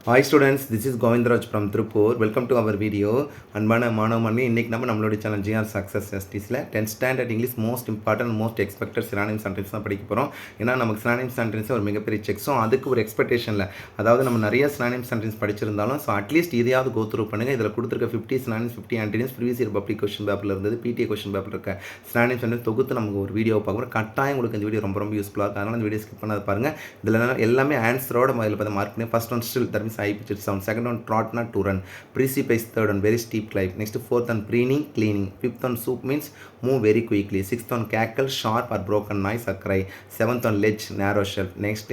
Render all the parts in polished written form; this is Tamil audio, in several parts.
Hi students, this is Govindraj from Tripur. Welcome to our video. அன்பான மாணவமணி இன்னைக்கு நம்மளோட சேனல் ஜிஆர் சக்ஸஸ் எஸ்டிஸில் 10th standard English most important most expected synonym sentence தான் படிக்க போகிறோம். ஏன்னா நமக்கு சினானிம் சென்டென்ஸ் ஒரு மிகப்பெரிய செக். ஸோ அதுக்கு ஒரு எக்ஸ்பெக்டேஷனில் அதாவது நம்ம நிறைய சினானிம் சென்டென்ஸ் படிச்சிருந்தாலும் ஸோ அட்லீஸ்ட் இதையாவது கோ த்ரூ பண்ணுங்கள். இதில் கொடுத்துருக்க 50 synonyms 50 antonyms previous year public question பேப்பரில் இருந்தது பிடிஏ கொஸ்டின் பேப்பர் இருக்க சினானிம் சென்டென்ஸ் தொகுத்து நமக்கு ஒரு வீடியோ பார்க்குறோம். கட்டாயம் உங்களுக்கு இந்த வீடியோ ரொம்ப யூஸ்ஃபுல்லாக இருக்கும். அதனால் இந்த வீடியோ ஸ்கிப் பண்ணாத பாருங்கள். இதில் எல்லாமே ஆன்சரோட முதல்ல பார்த்து மார்க் பண்ணி first one still that means I pitch sound. Second one trot not to run, precipice. Third one very steep climb. Next fourth one preening cleaning. Fifth one soup means move very quickly. Sixth one cackle sharp or broken noise or cry. Seventh one ledge narrow shelf. Next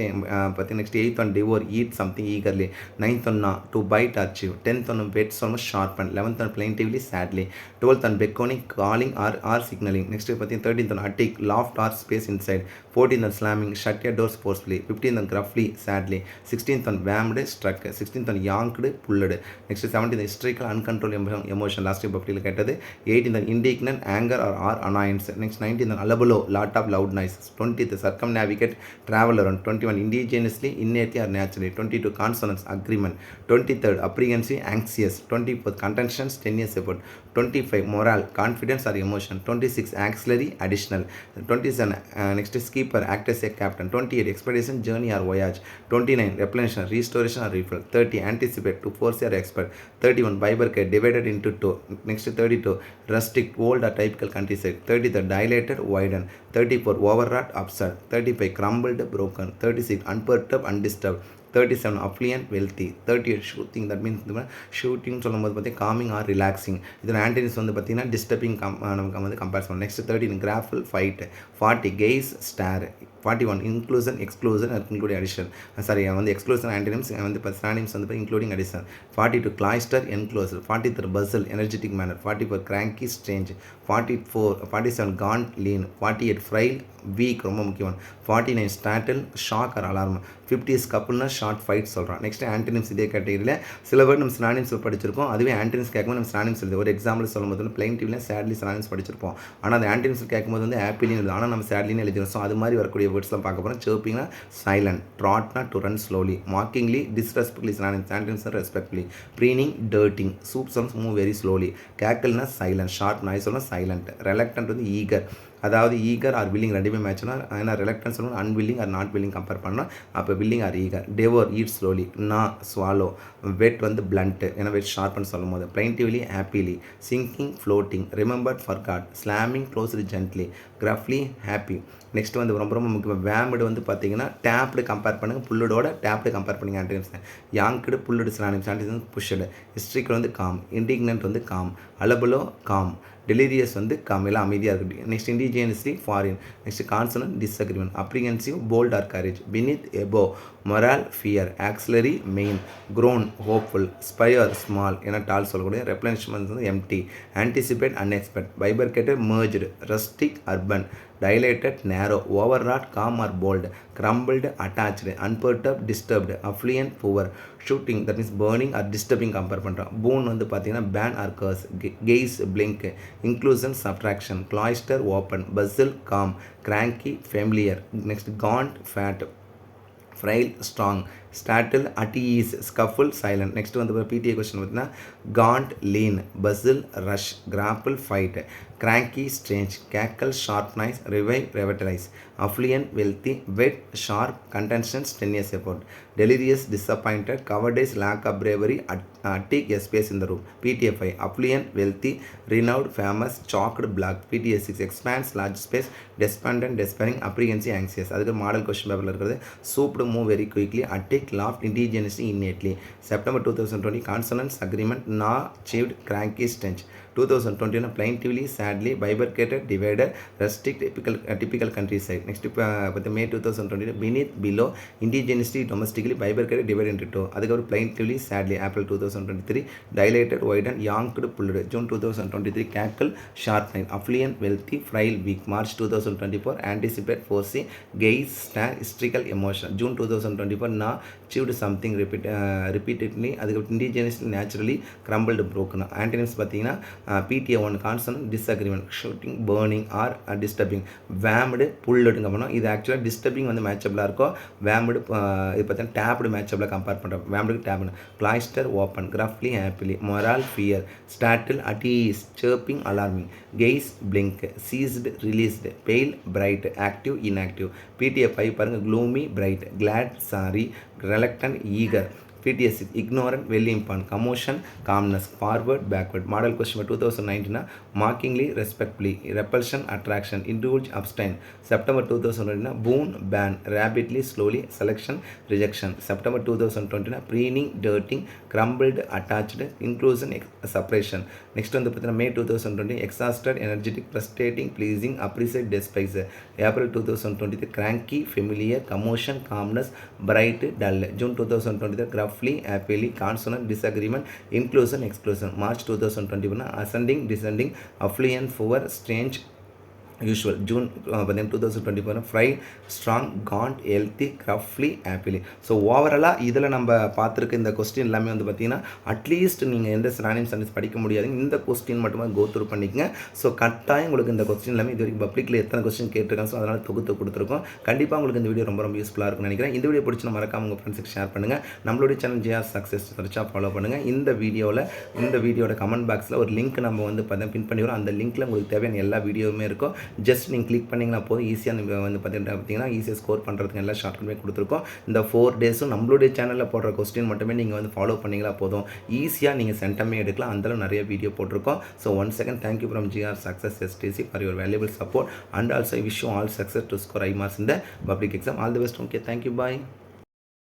eighth one devour eat something eagerly. Ninth one to bite or chew. Tenth one wet almost sharpen. 11th one plaintively sadly. 12th one beckoning calling or signaling. Next 13th one attic loft or space inside. 14th one slamming shut your doors forcefully. 15th one gruffly sadly. 16th one whammed struck. 16th one yanked pulled. Next 17th hysterical uncontrolled emotion last year பப்ளியில் கேட்டது. 18th indignant anger or annoyance. Next 19th alabalo lot of loud noises. 20th circumnavigate travel around. 21 indigenously innately or naturally. 22 consonants agreement. 23rd apprehensive anxious. 24th contention strenuous effort. 25 morale confidence or emotion. 26 auxiliary additional. 27 next skipper act as a captain. 28 expedition journey or voyage. 29 replenishment restoration or refill. 30 anticipate to force or expert. 31 bifurcate divided into two. Next 32 rustic old or typical countryside. 33 dilated widen. 34 overwrought upset. 35 crumbled broken. 36 unperturbed undisturbed. 37 affluent wealthy. 38 shooting that means shooting சொல்லும்போது பார்த்தீங்கன்னா காமிங் ஆர் ரிலாக்ஸிங். இதில் ஆன்டனிஸ் வந்து பார்த்தீங்கன்னா டிஸ்டர்பிங் நமக்கு வந்து கம்பேர் பண்ணணும். Next 13 grapple fight. 40 gaze stare. 41 inclusion exclusion including addition. Sorry வந்து எக்ஸ்க்ளூசன் ஆன்டனிம்ஸ் வந்து இப்போ சினானிம்ஸ் வந்து including addition. 42 cloister enclosure. 43 bustle energetic manner. 44 cranky strange. 47 gaunt lean. 48 frail weak ரொம்ப முக்கியம். 49 ஸ்டாட்டில் ஷாக் ஆர் அலார்ம். 50 கப்புல்னா ஷார்ட் ஃபைட் சொல்கிறான். நெக்ஸ்ட் ஆன்டனிம்ஸ் இதே கேட்டகரியில் சில பேர் நம்ம சினானிம்ஸில் படிச்சிருக்கோம். அதுவே ஆன்டனிம்ஸ் கேட்கும்போது நம்ம சினானிம்ஸ் எழுது. ஒரு எக்ஸாம்பிள் சொல்லும்போது வந்து பிளைன்டிவ்ல சேட்லி சினானிம்ஸ் படிச்சிருப்போம். ஆனால் அந்த ஆன்டனிம்ஸ் கேட்கும்போது வந்து ஆப்பிளின்னு எழுது. ஆனால் நம்ம சேட்லின்னு எழுதிடும். ஸோ அது மாதிரி வரக்கூடிய வேர்ட்ஸ்லாம் பார்க்க போகிறோம். சர்ப்பிங்னா சைலண்ட். ட்ராட்னா to run slowly. Mockingly disrespectfully synonyms. Antonyms respectfully. Preening dirtying. சூப் சம்ஸ் மூவ் வெரி ஸ்லோலி. கேக்கல்னா சைலண்ட். ஷார்ப் நாய்ஸ் சொல்லணும் சைலண்ட். ரெலக்டன்ட் வந்து ஈகர். அதாவது ஈகர் ஆர் வில்லிங் ரெண்டுமே மேட்ச்னா ஏன்னா ரிலக்டன்ஸ் சொல்லணும் unwilling or not willing compare பண்ணால் அப்போ willing or eager. Devour eat slowly. நா ஸ்வாலோ. வெட் வந்து பிளண்ட்டு ஏன்னா வெட் ஷார்ப்னு சொல்லும் போது. Plaintively happily. Sinking floating. Remembered forgot. Slamming closed gently. Gruffly happy. Next வந்து ரொம்ப ரொம்ப முக்கியம் வேம்டு வந்து பார்த்தீங்கன்னா டேப்டு கம்பேர் பண்ணுங்கள். புல்லோட டேப்டு கம்பேர் பண்ணிங்க antonyms. Yanked pulled synonyms. Antonyms pushed. Hysterical வந்து காம். இண்டிக்னன்ட் வந்து காம். அலபலோ காம். டெலிரியஸ் வந்து காம் எல்லாம் அமைதியாக இருக்குது. Next indigenously foreign. Next consonant disagreement. Apprehensive bold or courage. Beneath above. Morale fear. Auxiliary main. க்ரோன் ஹோப்ஃபுல். ஸ்பயர் ஸ்மால் ஏன்னா டால் சொல்லக்கூடிய. ரெப்ளனிஷ்மெண்ட் வந்து empty. Anticipate unexpected. Bifurcated merged. Rustic urban. dilated narrow. overwrought calm or bold. crumbled attached. unperturbed disturbed. affluent poor. shooting that means burning or disturbing compare பண்ணுறோம். boon வந்து பார்த்தீங்கன்னா ban or curse. gaze blink. inclusion subtraction. cloister open. bustle calm. cranky familiar. next gaunt fat. frail strong. startle at ease. scuffle silent. next வந்து பிடிஏ கொஸ்டின் பார்த்தீங்கன்னா gaunt lean. bustle rush. grapple fight. cranky strange. cackle sharp noise. revive revitalize. affluent wealthy. wet sharp. contention strenuous effort. delirious disappointed. cowardice lack of bravery. attic a space in the room. PTA 5 affluent wealthy. renowned famous. chalked black. PTA 6 expands large space. despondent despairing. apprehensive anxious. அதுக்கு மாடல் கொஸ்டின் பேப்பரில் இருக்கிறது. souped move very quickly. attic laughed indigenously innately. September 2020 consonants agreement. na achieved cranky stench. 2021 plaintively sadly bifurcated divided rustic typical countryside. next May 2020 beneath below indigenously domestically bifurcated divided into two. அதுக்கப்புறம் plaintively sadly April 2023 dilated widened yanked pulled. June 2023 cackle sharp night. affluent wealthy frail weak. March 2024 anticipate foresee gaze stand hysterical emotion. June 2024 na achieved something repeatedly. அதுக்கு indigenously naturally crumbled broken. antonyms பார்த்தீங்கன்னா PTA 1 consonant disagreement soothing burning or disturbing வேம்டு புல்லுடுங்க பண்ணோம் இது ஆக்சுவலாக டிஸ்டர்பிங் வந்து மேட்சபிளாக இருக்கும் வேம்டு இது பார்த்தீங்கன்னா டேப்டு மேட்சபிளாக கம்பேர் பண்ணுறோம் வேம்டுக்கு டேப்னு cloister open gruffly happily morale fear startle அட்டீஸ் சேர்ப்பிங் alarming gaze blink ceased released pale bright active inactive PTA 5 பாருங்கள் gloomy bright glad sorry reluctant eager PTA 6 ignorant very important commotion calmness forward backward model question for 2019 mockingly respectfully repulsion attraction indulge abstain September 2020 boon ban rapidly slowly selection rejection September 2020 preening dirting crumbled attached inclusion separation next வந்து பார்த்தீங்கன்னா May 2020 exhausted energetic frustrating pleasing appreciate despise April 2023 cranky familiar commotion calmness bright dull June 2023 roughly happily consonant disagreement inclusion exclusion March 2021 ascending descending affluent poor strange usual June 2024 frail strong gaunt healthy gruffly happily so ஓவராலாக இதில் நம்ம பார்த்துருக்க இந்த கொஸ்டின் எல்லாமே வந்து பார்த்திங்கன்னா அட்லீஸ்ட் நீங்கள் எந்த சினானிம் சென்டென்ஸ் படிக்க முடியாது இந்த கொஸ்டின் மட்டுமே கோ த்ரூ பண்ணிக்கங்க ஸோ கட்டாயம் உங்களுக்கு இந்த கொஸ்டின் எல்லாமே இது வரைக்கும் பப்ளிக்கில் எத்தனை கொஸ்டின் கேட்டிருக்காங்க ஸோ அதனால் தொகுத்து கொடுத்துருக்கோம் கண்டிப்பாக உங்களுக்கு இந்த வீடியோ ரொம்ப ரொம்ப யூஸ்ஃபுல்லாக இருக்கும்னு நினைக்கிறேன் இந்த வீடியோ பிடிச்சி மறக்காம உங்கள் ஃப்ரெண்ட்ஸுக்கு ஷேர் பண்ணுங்கள் நம்மளுடைய சேனல் ஜிஆர் சக்ஸஸ் சர்ச்சாக ஃபாலோ பண்ணுங்கள் இந்த வீடியோட கமெண்ட் பாக்ஸில் ஒரு லிங்க் நம்ம வந்து பார்த்தீங்கன்னா பின் பண்ணி வரோம் அந்த லிங்க்கில் உங்களுக்கு தேவையான எல்லா வீடியோவுமே இருக்கும் ஜஸ்ட் நீங்கள் கிளிக் பண்ணிங்கன்னா போதும் ஈஸியாக நீங்கள் வந்து பார்த்தீங்கன்னா ஈஸியாக ஸ்கோர் பண்ணுறதுக்கு எல்லா ஷார்ட்கட்டுமே கொடுத்துருக்கோம் இந்த 4 டேஸும் நம்மளுடைய சேனலில் போடுற கொஸ்டின் மட்டுமே நீங்கள் வந்து ஃபாலோ பண்ணிங்களா போதும் ஈஸியாக நீங்கள் சென்டமே எடுக்கலாம் அந்தளவு நிறைய வீடியோ போட்டிருக்கோம் so once again thank you from GR Success STC for your valuable support and also wish you all success to score high marks in the public exam. All the best. Okay, thank you. Bye.